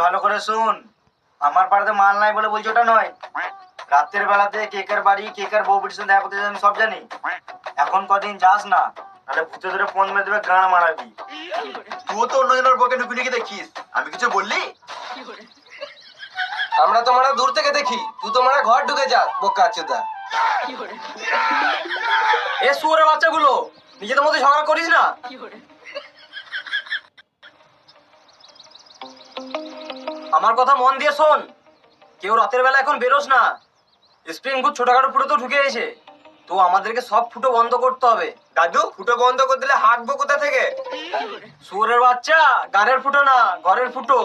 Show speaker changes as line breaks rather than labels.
ভালো করে শুন, আমার পাড়াতে মাল নাই বলে বলছি ওটা নয়। রাতের বেলাতে কেকের বাড়ি কেকের বউ বিটির সাথে দেখা করতে যাই আমি সব জানি। এখন কদিন যাস না, তাহলে ভূতে ধরে ফোন মেরে দেবে, গান মারাবি।
তুই তো অন্যজনের বকে নুকি নুকি দেখিস, আমি কিছু বললি?
আমরা তো মারা দূর থেকে দেখি, তুই তো মারা ঘর ঢুকে যা বোকা চোদা।
এ শুয়োরের বাচ্চাগুলো, নিজেদের মধ্যে ঝগড়া করিস না। আমার কথা মন দিয়ে শোন, কেউ রাতের বেলা এখন বেরোস না। স্প্রিং খুব ছোটখাটো ফুটো তো ঢুকে এসে, তো আমাদেরকে সব ফুটো বন্ধ করতে হবে।
দাদু, ফুটো বন্ধ করে দিলে হাঁটবো কোথা থেকে?
শুয়োরের বাচ্চা, গাড়ের ফুটো না, ঘরের ফুটো।